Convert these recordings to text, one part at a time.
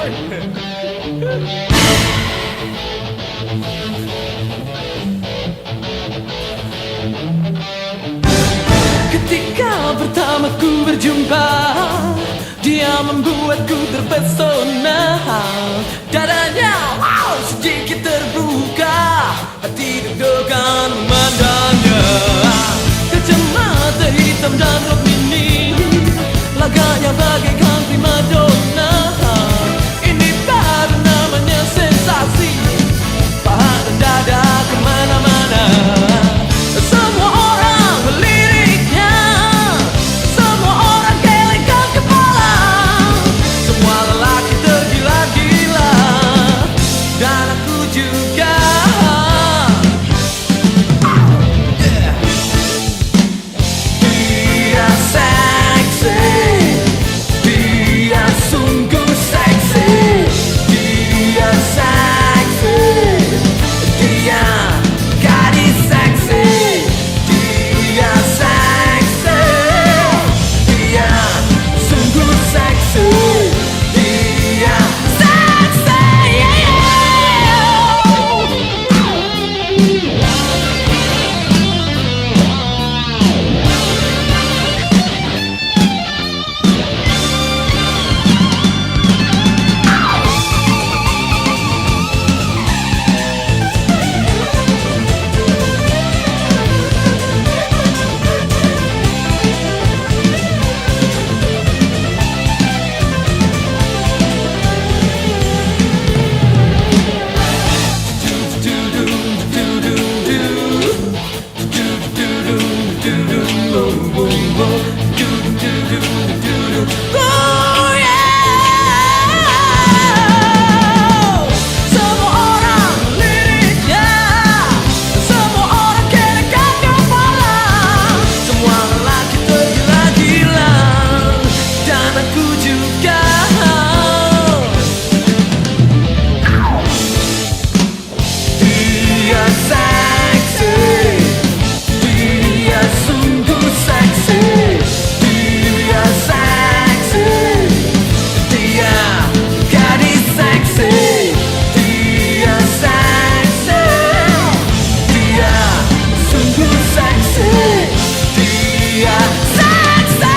Ketika pertama ku berjumpa, dia membuatku terpesona. Dadanya sedikit terbuka, hati deg-degan memandangnya. Kacamata hitam dan rok mini, laganya bagaikan primadona. Ini baru namanya sensasi, paha dan dada kemana-mana. Semua orang meliriknya, semua orang gelengkan kepala. Semua lelaki tergila-gila, dan aku juga. Dia seksi, dia sungguh seksi. Dia seksi, dia gadis seksi. Dia seksi, dia sungguh seksi. Dia seksi, semua orang liriknya, semua orang gelengkan kepala. Semua lelaki tergila-gila, dan aku juga. Dia seksi, dia sungguh seksi. Dia seksi, dia gadis seksi. Dia seksi, dia sungguh seksi. Dia seksi.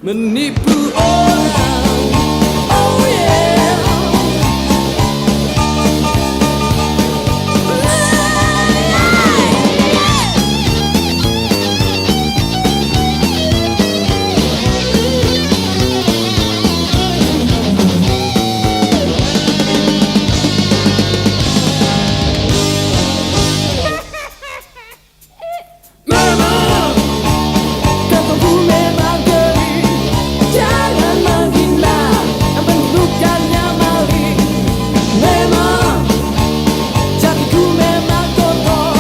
menipu orang. Oh yeah. Memang kataku memang geli, jangan menghina bentukannya maling. Memang jatiku memang kotor,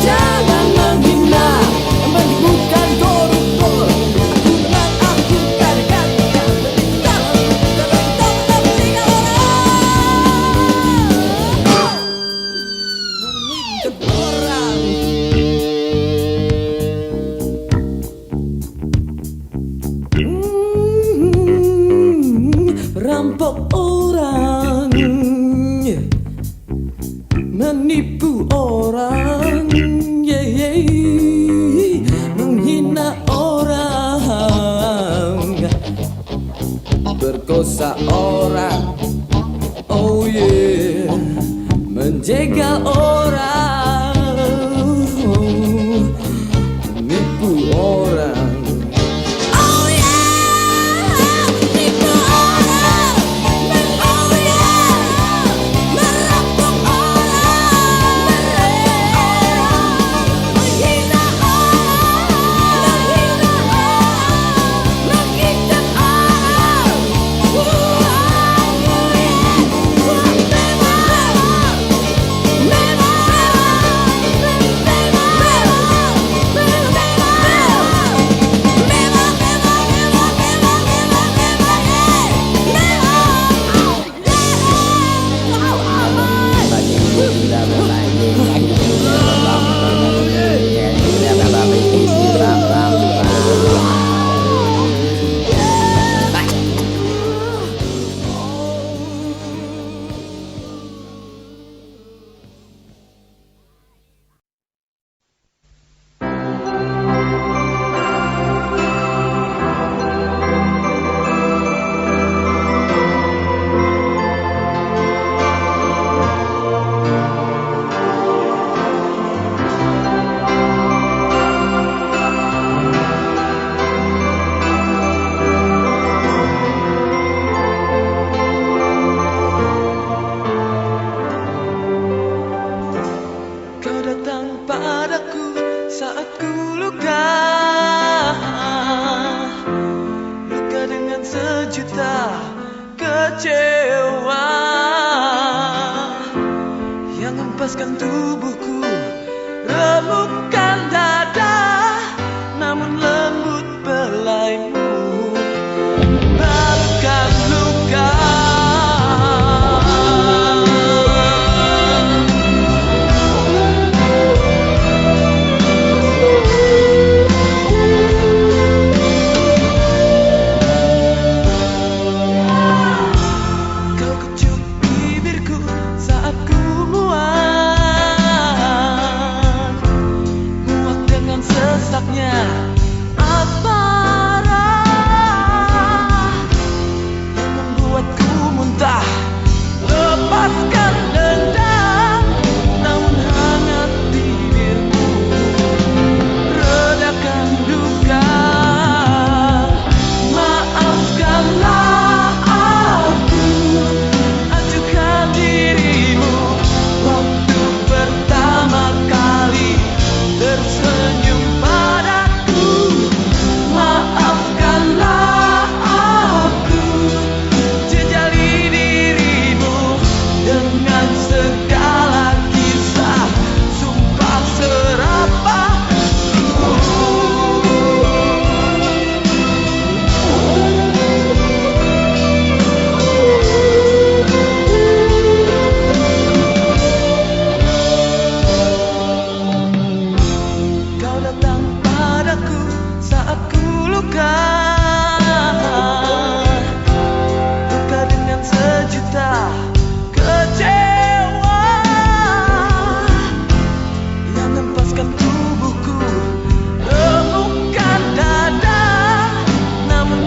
jangan menghina bukan koruptor. Aku memang aku kadang-kadang menipu orang. Rampok orang, menipu orang, menghina orang, berkosa orang, oh yeah, menjegal orang, menipu orang. Kau datang padaku saat ku luka, luka dengan sejuta kecewa yang hempaskan tubuhku, remukkan dada, namun lembut belaimu balukan luka. Tubuhku remukkan dada, namun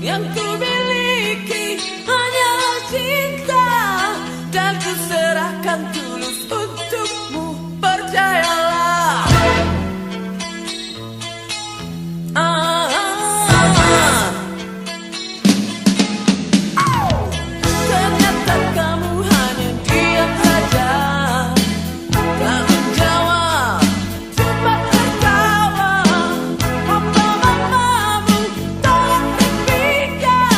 Yang ku miliki hanya cinta, dan ku serahkan tulus untukmu, percayalah. Ternyata kamu hanya diam saja, tak menjawab, cuma tertawa. Apa mamamu tolong tepikan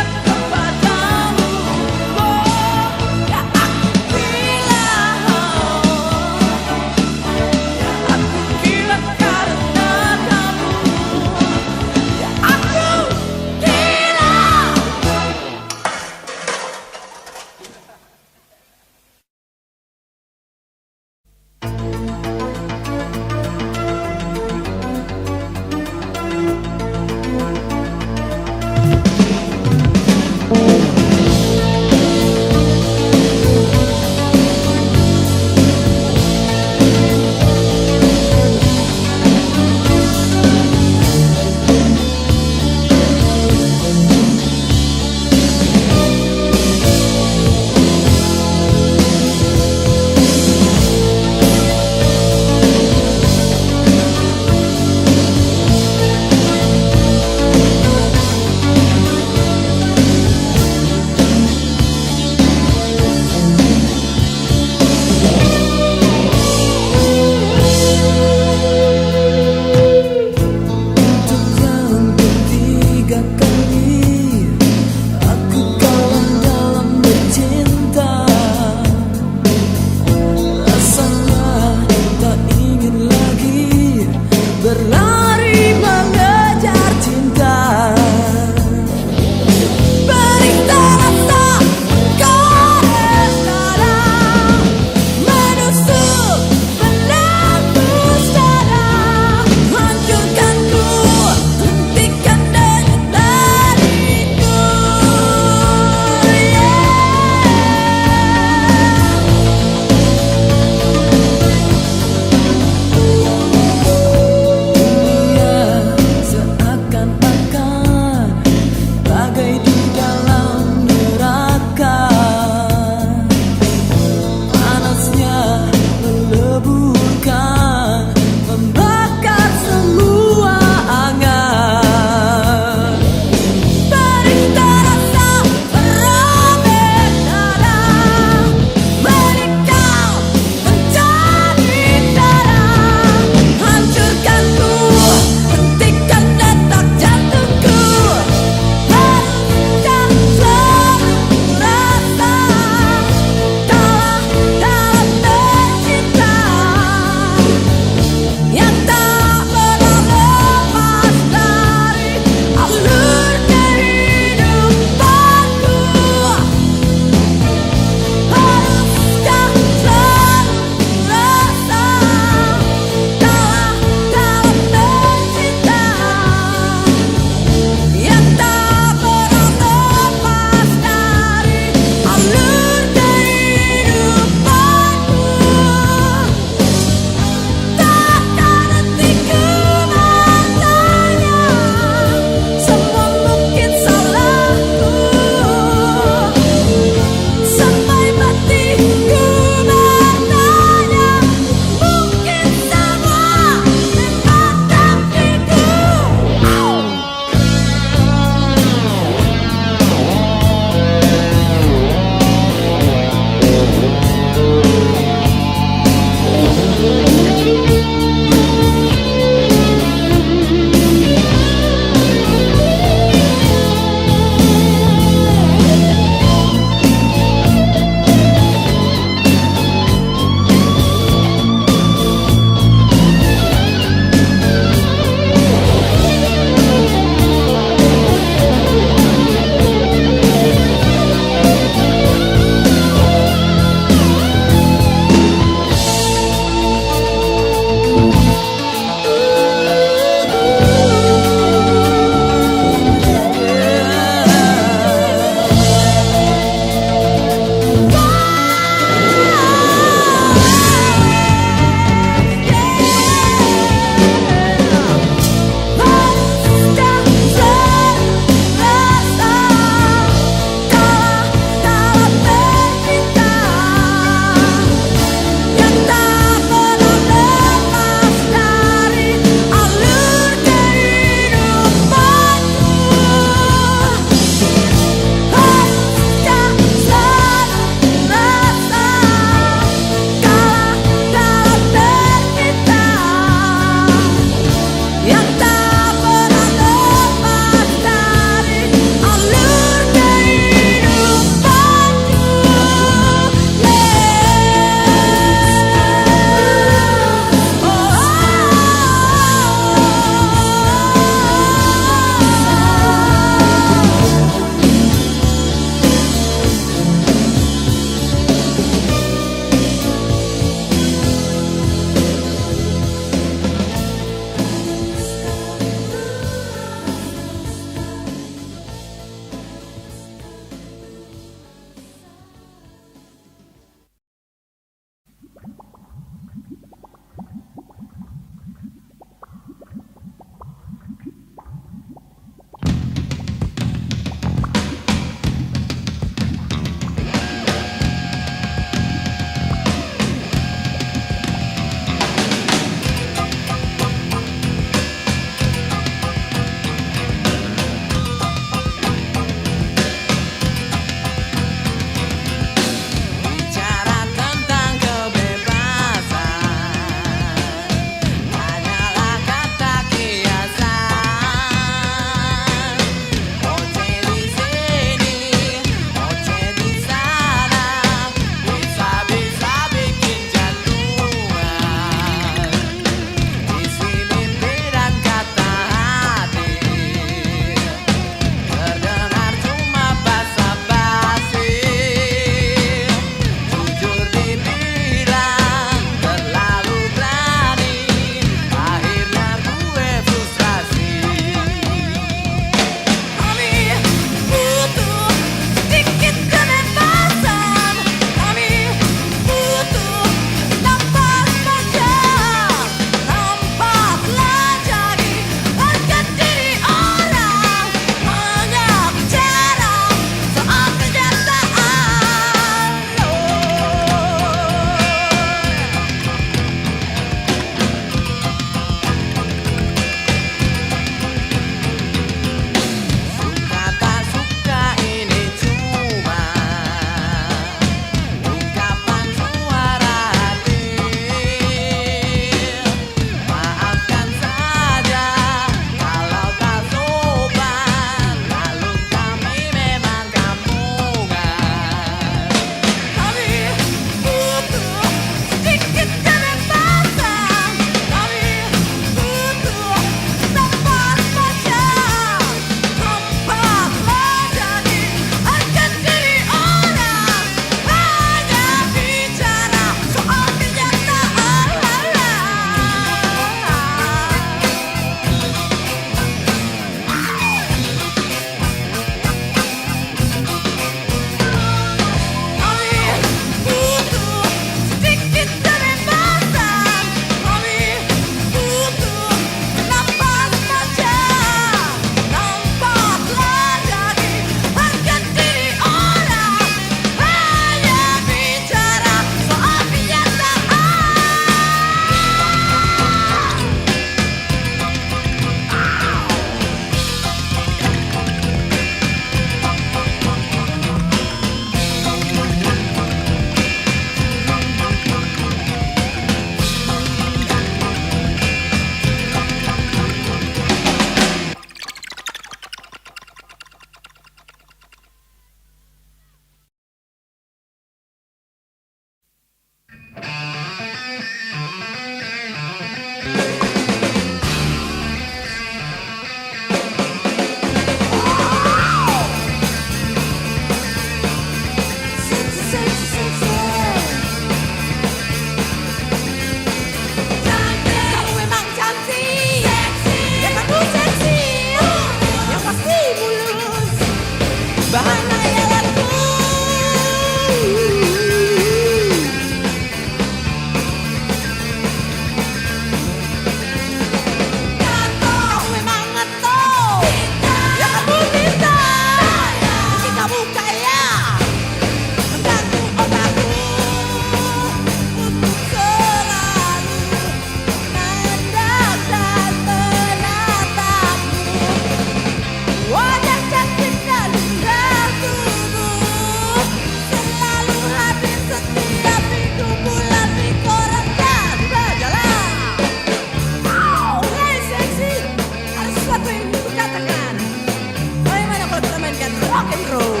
rock and roll.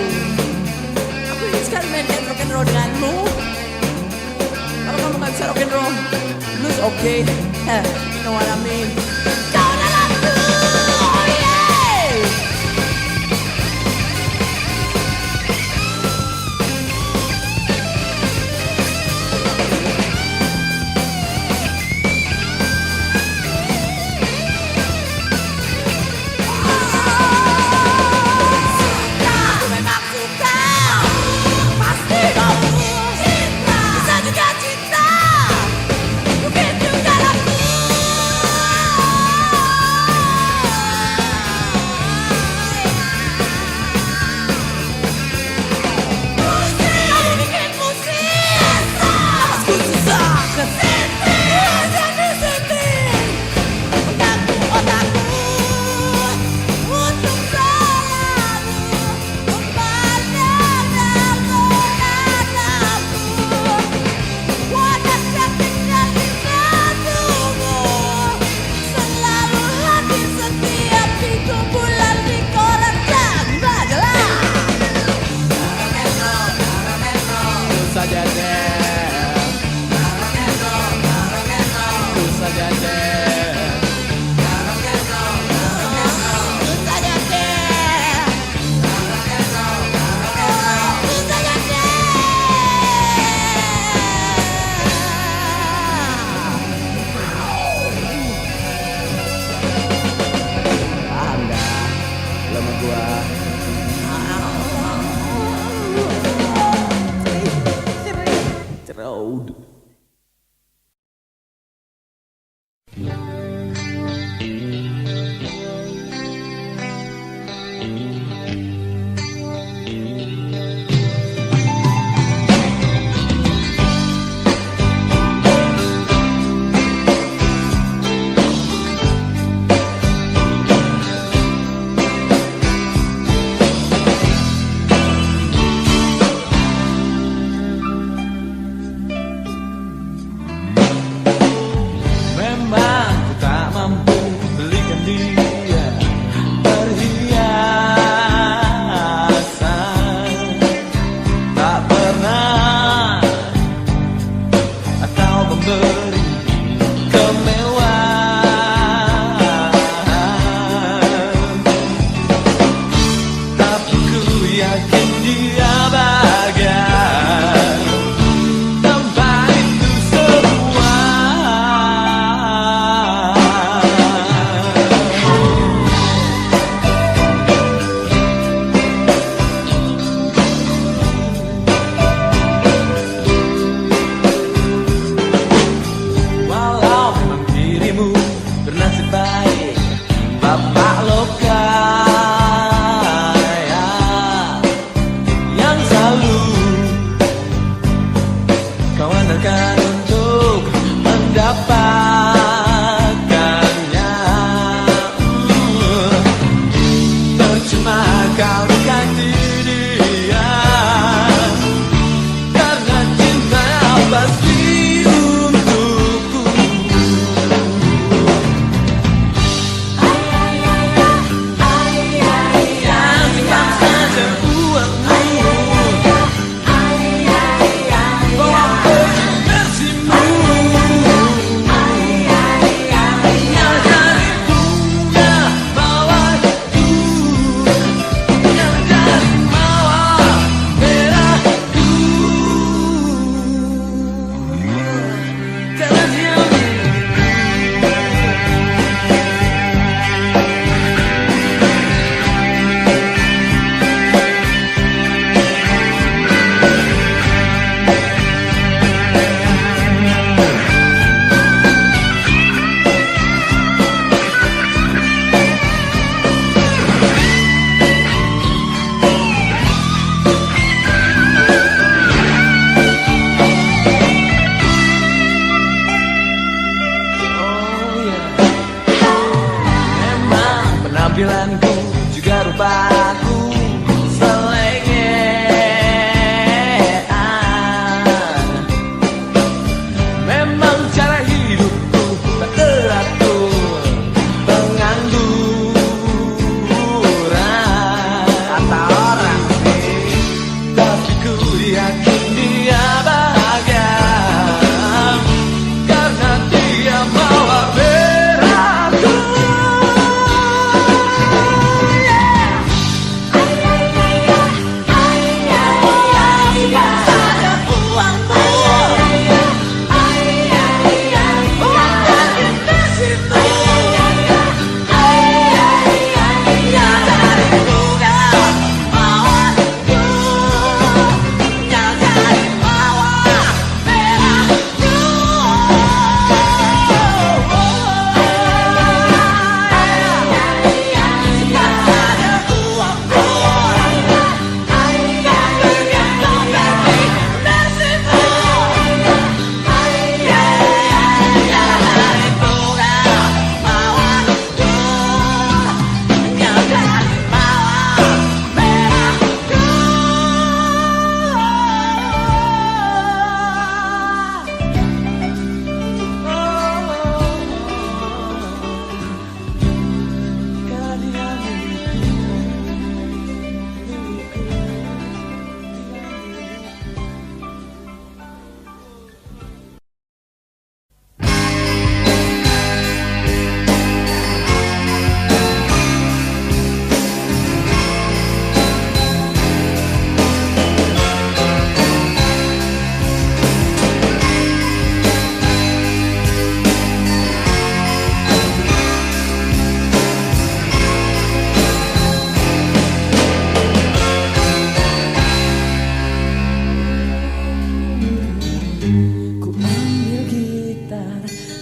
Aku ingin sekali mainkan rock and roll denganmu. Kalau kamu gak bisa rock and roll, blues okay. You know what I mean. Kau dalamku, oh yeah. Aku memang suka. Pasti kamu bisa juga cinta. Mungkin juga aku. Kamu bikin musik. Napasku susah. Setting. Mengganggu otakku. Untuk selalu memandang menatapku. Wajah cantik dan indahmu selalu hadir setiap di kumpulan di koran dan majalah. Itu saja deh, itu saja deh. Itu saja deh. Itu saja deh. Paham dah, lo sama gua. Cerod. Memang ku tak mampu belikan dia perhiasan, tak pernah atau memberi kemewahan, tapi ku yakin dia bahagia tanpa itu semua. Walau memang dirimu bernasib baik, bapak lokaya yang selalu kau andalkan untuk mendapatkannya. Percuma kau dekati dia, karena cinta pasti untukku. Yang simpan saja uangmu, bawa pergi bersihmu. Yang dari bunga mawar-ku, yang dari mawar merahku. yakin dia bahagia karena dia mawar merahku.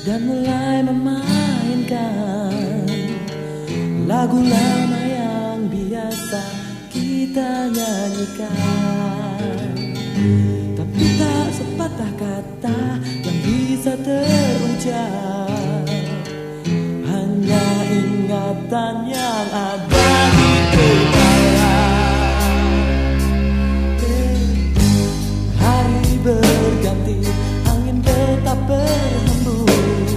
Dan mulai memainkan lagu lama yang biasa kita nyanyikan. Tapi tak sepatah kata yang bisa terucap, hanya ingatan yang ada di kepala. Hari berganti, angin tetap berhembus,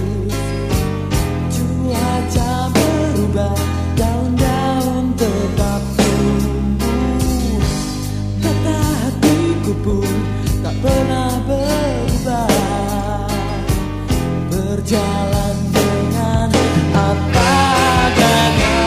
cuaca berubah, daun-daun tetap tumbuh. Kata hatiku pun tak pernah berubah, berjalan dengan apa adanya.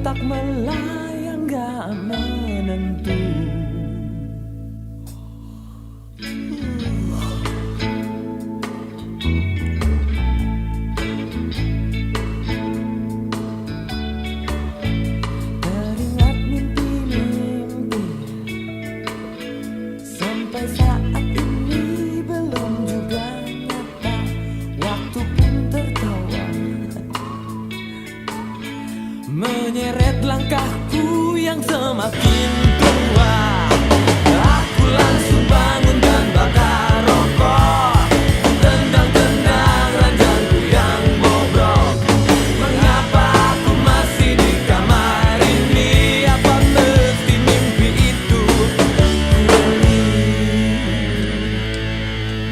tak melayang gak menentu. Teringat mimpi-mimpi sampai saat ini belum juga nyata. Waktu pun tertawa menyeret langkahku yang semakin tua. Aku langsung bangun dan bakar rokok, tendang-tendang ranjangku yang bobrok. Mengapa aku masih di kamar ini? Apa mesti mimpi itu ku beli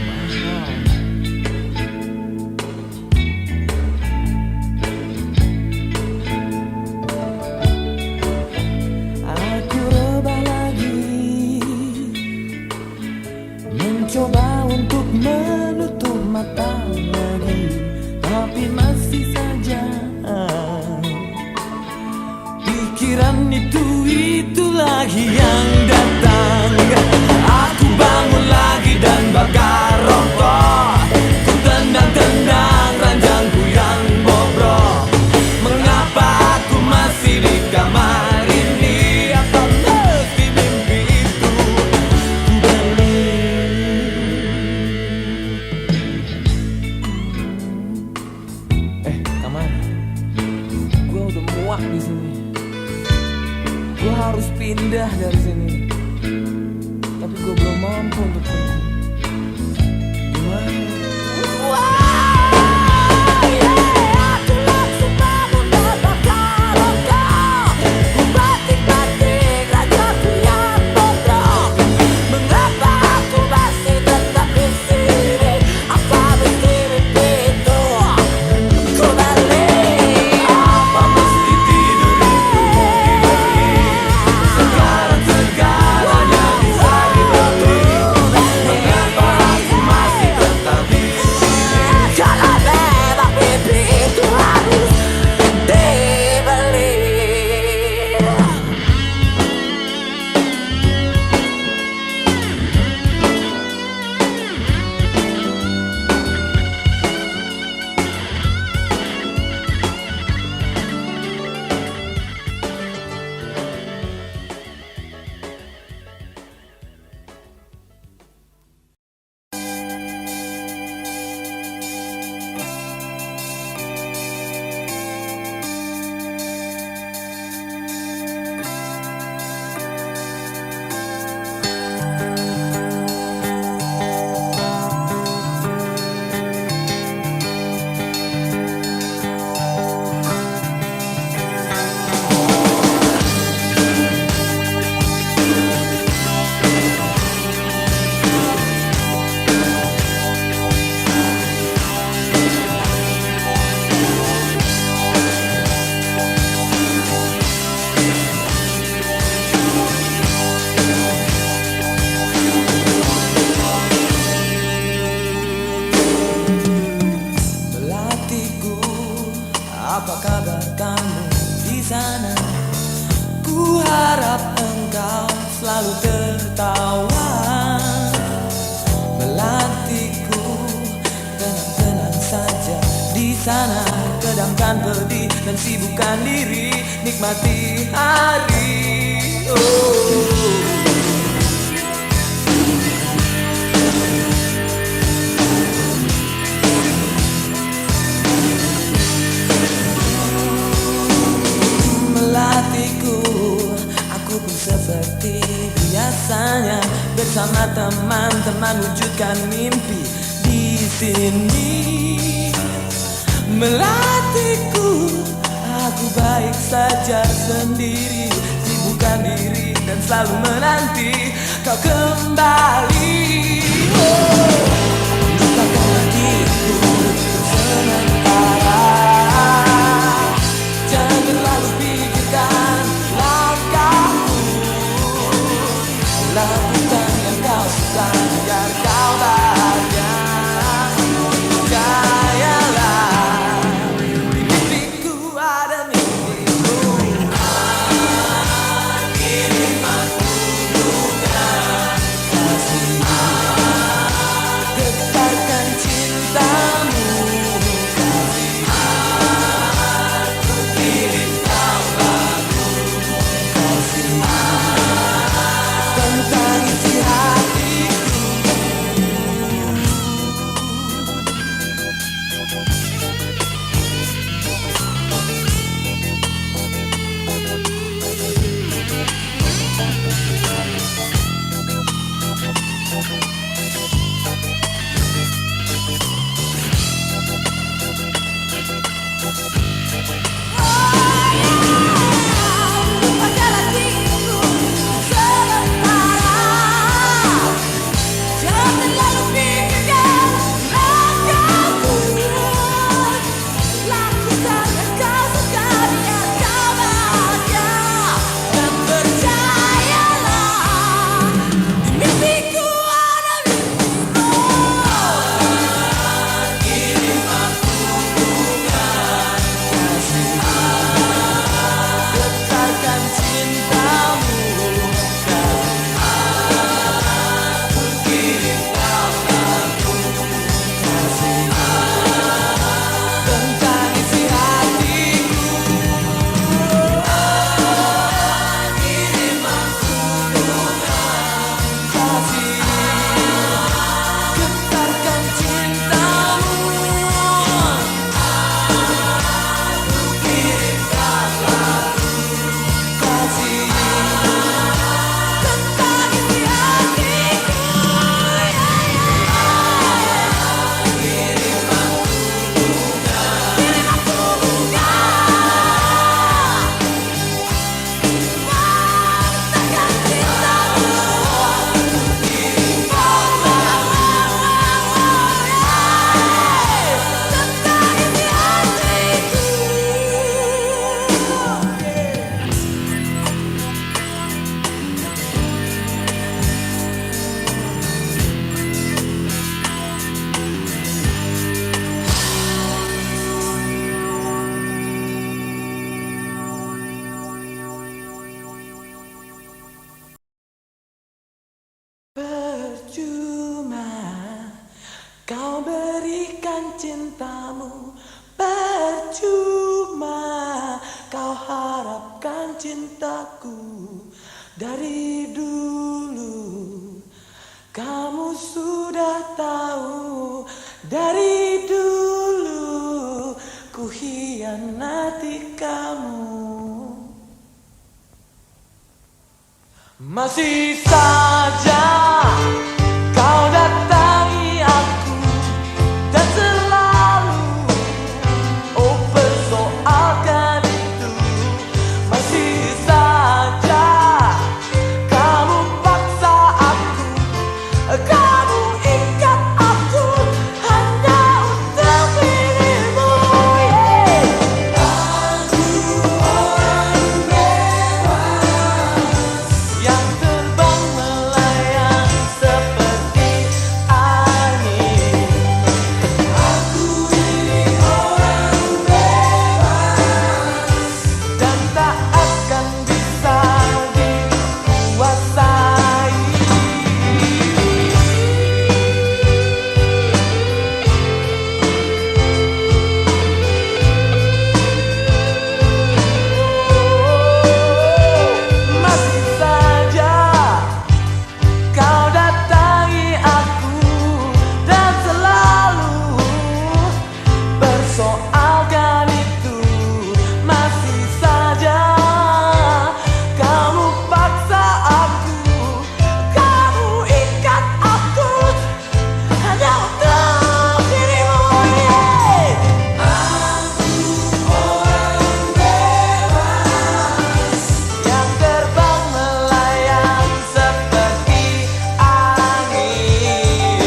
mahal? Aku rebah lagi, mencoba untuk menutup mata lagi, tapi masih saja pikiran itu lagi yang datang. Aku bangun lagi dan bakar rokok, ku tendang-tendang ranjangku yang bobrok. Mengapa aku masih di kamar ini? Apa mesti mimpi itu ku beli? Kamar, gua udah muak di sini. Gua harus pindah dari sini, tapi gua belum mampu untuk pergi. Gimana? Aku langsung bangun dan bakar rokok, ku batik-batik ranjangku yang bobrok. Mengapa aku masih tetap di sini? Apa mesti mimpi itu ku balik? Apa mesti tidur itu dibeli? Sekarang segalanya bisa dibeli. Mengapa aku masih tetap di sini? Kalau memang mimpi itu harus dibeli. Melatiku, apa kabar kamu di sana? Ku harap engkau selalu tertawa. Melatiku, tenang-tenang saja di sana. Kedamkan pedih dan sibukkan diri, nikmati hari. Melatiku, aku pun seperti biasanya bersama teman-teman wujudkan mimpi di sini. Melatiku, aku baik saja sendiri, sibukkan diri dan selalu menanti kau kembali. Lupakan hatiku sementara, jangan terlalu pikirkan langkahmu. Lakukan yang kau suka biar kau bahagia. Percayalah, di mimpiku ada mimpimu. cintamu percuma. Kau harapkan cintaku dari dulu. Kamu sudah tahu dari dulu ku hianati kamu. Masih saja kau datangi aku dan selalu persoalkan itu. Masih saja kamu paksa aku, kamu ikat aku hanya untuk dirimu. Aku orang bebas yang terbang melayang seperti angin. Aku ini orang bebas dan tak akan bisa dikuasai. Masih saja kau datangi aku dan selalu persoalkan itu. Masih saja kamu paksa aku, kamu ikat aku hanya untuk dirimu. Aku orang bebas yang terbang melayang seperti angin.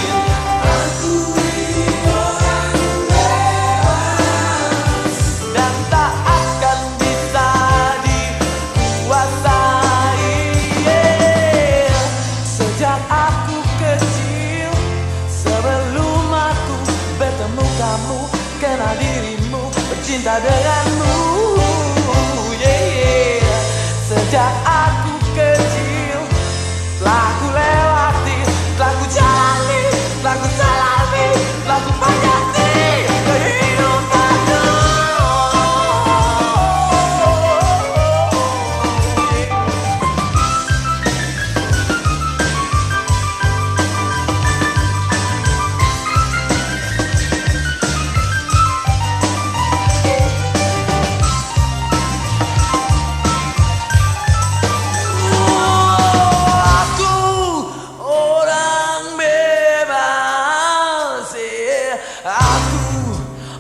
Aku ini orang bebas dan tak akan bisa dikuasai. Sejak aku kecil, sebelum aku bertemu kamu, kenal dirimu, bercinta denganmu. Sejak aku kecil, telah ku lewati, telah ku jalani, telah ku salami, telah ku payati kehidupanku. Aku orang bebas, aku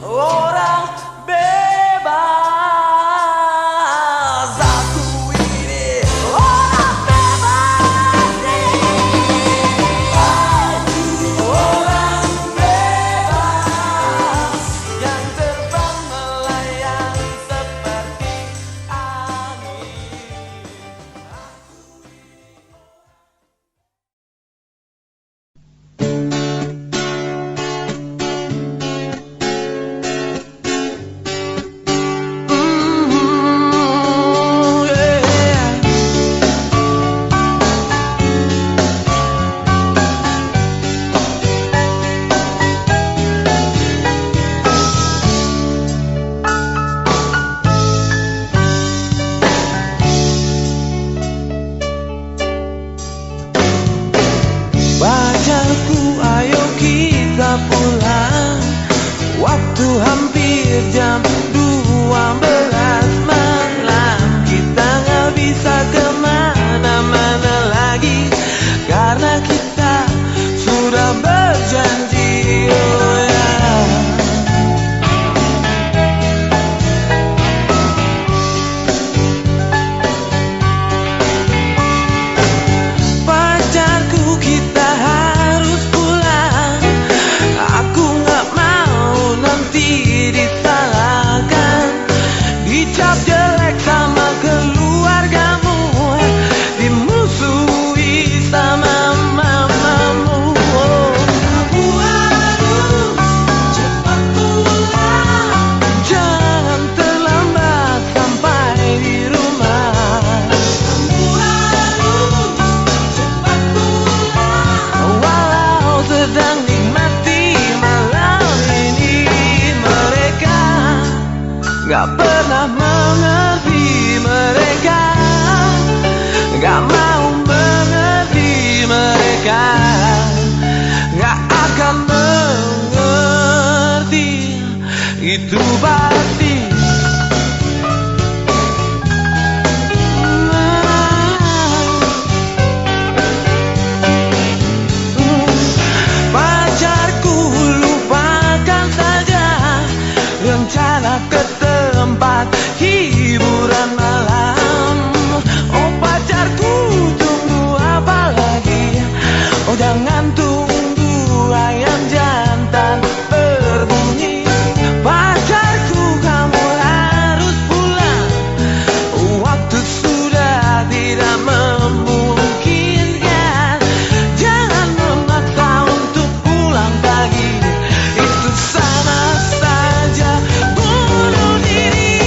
orang bebas, aku ini orang bebas, aku orang bebas yang terbang melayang seperti angin. Pacarku, ayo kita pulang. Waktu hampir jam 12 malam. Kita nggak bisa kemana-mana lagi karena kita sudah berjanji. Oh ya. Pacarku, kita harus pulang. Aku nggak mau nanti disalahkan. Gak pernah mengerti mereka, gak mau mengerti mereka, gak akan mengerti. Itu pasti. Pacarku, lupakan saja rencana ke tempat hiburan malam. Oh pacarku, tunggu apa lagi? Oh jangan tunggu ayam jantan berbunyi. Pacarku, kamu harus pulang, waktu sudah tidak memungkinkan. Jangan memaksa untuk pulang pagi, itu sama saja bunuh diri.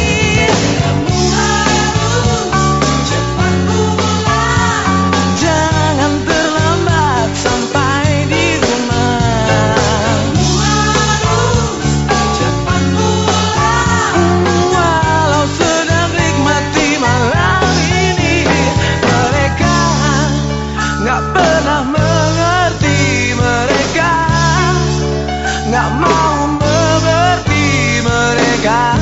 Kamu harus cepat pulang, jangan terlambat sampai di rumah. Kamu harus cepat pulang, walau sedang nikmati malam ini. Mereka gak pernah mengerti, mereka gak mau mengerti, mereka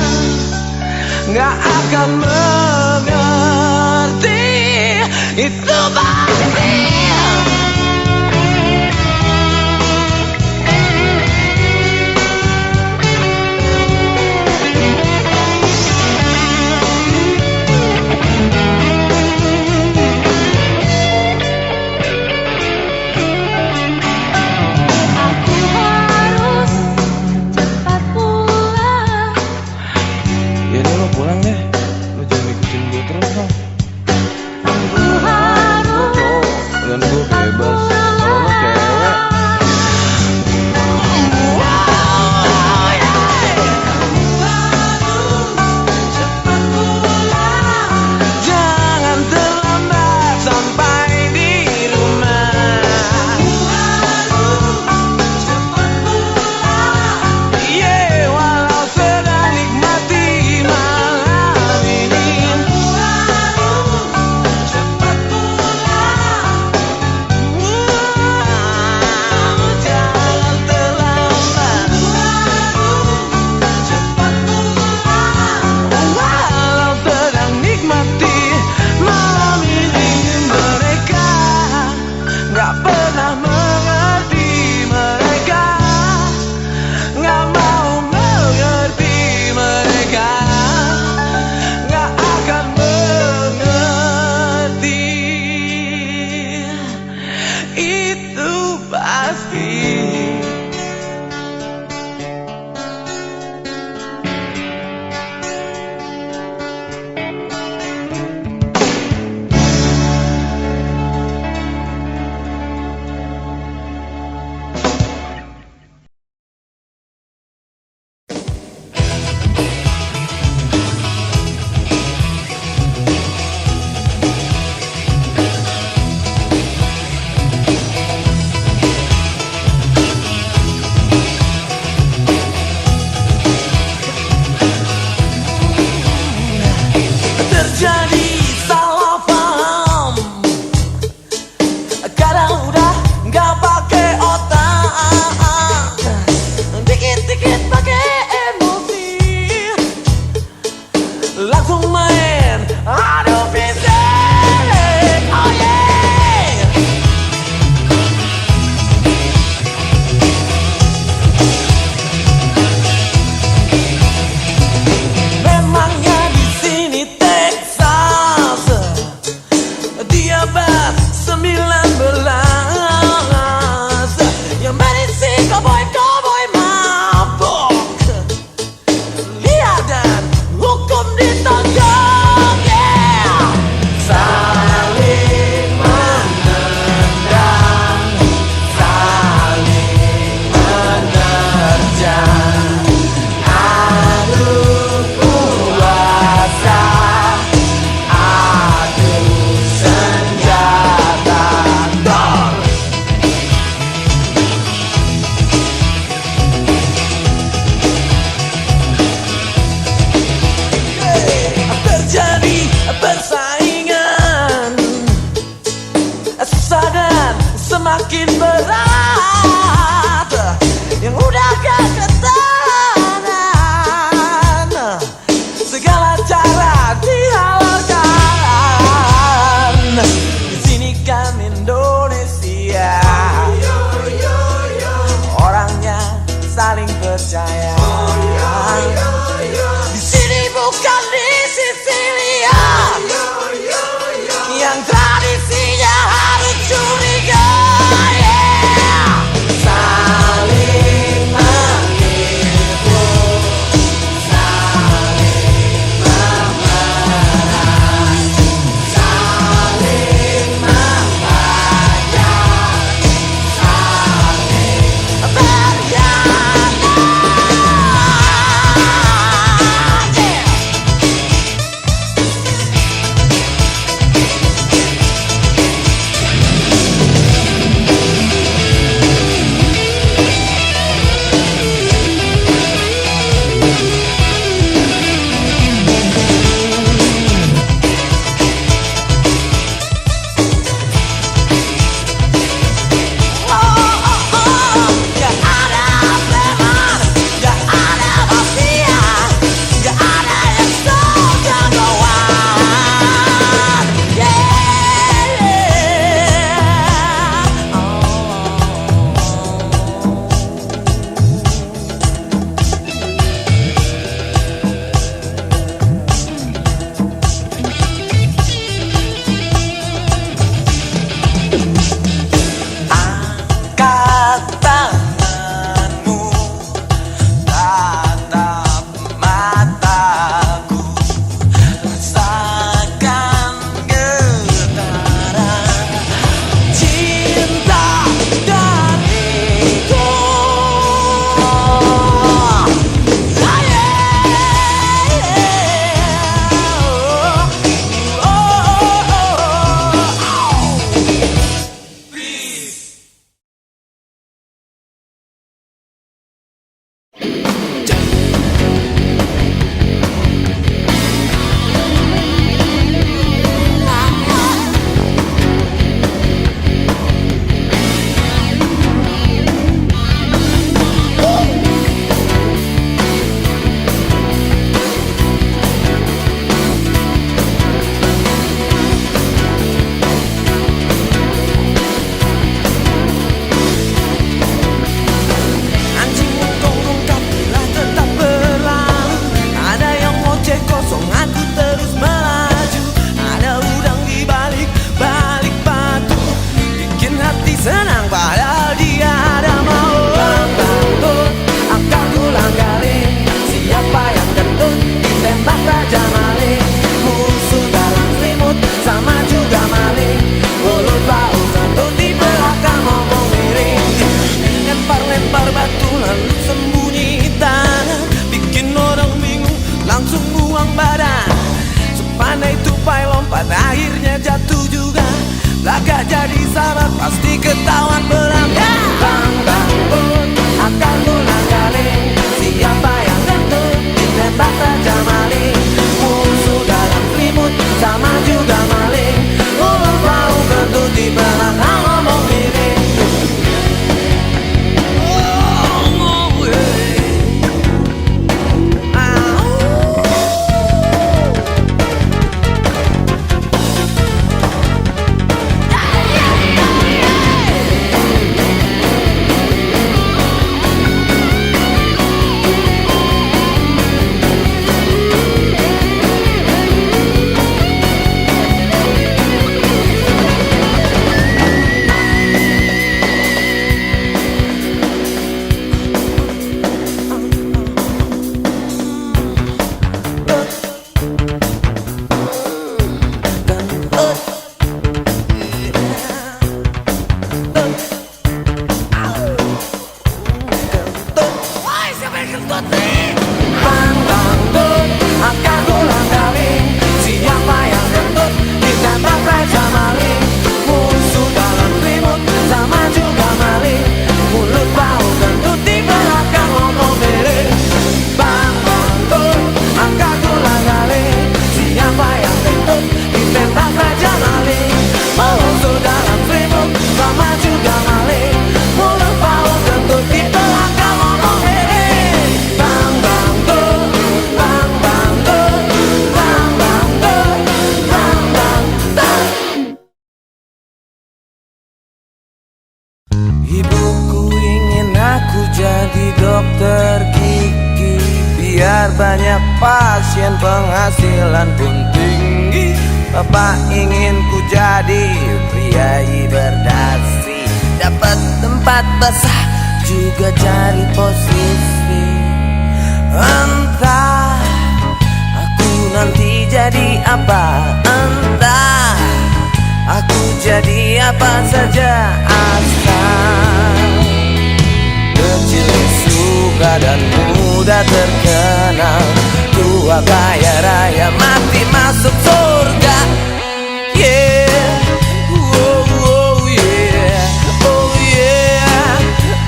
gak akan mengerti. Itu pasti. Aku harus cepat pulang. Ya deh, lo pulang deh, lo jangan ikutin gue terus dong. Aku harus makin berat, yang udah gak ketahanan, segala cara dihalalkan. Di sini kan Indonesia, orangnya saling percaya. Di sini bukan di Sisilia, yang tradisinya harus curiga. Yeah. pasien, penghasilan pun tinggi. Bapak ingin ku jadi priai berdasi, dapat tempat basah juga cari posisi. Entah aku nanti jadi apa, entah aku jadi apa saja, asal kecil suka dan muda terkenal, tua kaya raya mati masuk surga. Yeah, oh, oh yeah, oh yeah,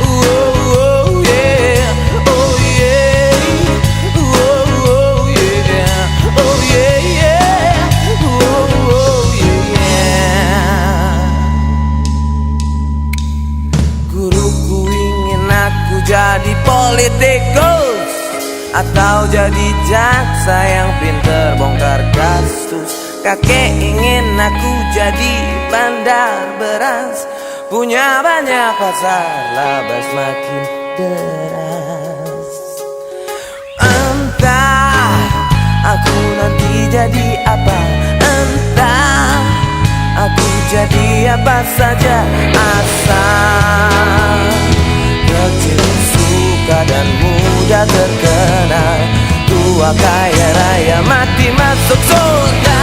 oh, oh yeah, oh yeah, oh, oh yeah, oh yeah, yeah, oh, oh yeah. Guruku ingin aku jadi politikus atau jadi jaksa yang pinter bongkar kasus. Kakek ingin aku jadi bandar beras, punya banyak pasar, laba semakin deras. Entah aku nanti jadi apa, entah aku jadi apa saja, asal kecil suka dan muda terkenal, tua kaya raya mati masuk surga.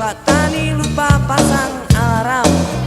Pak Tani lupa pasang alarm.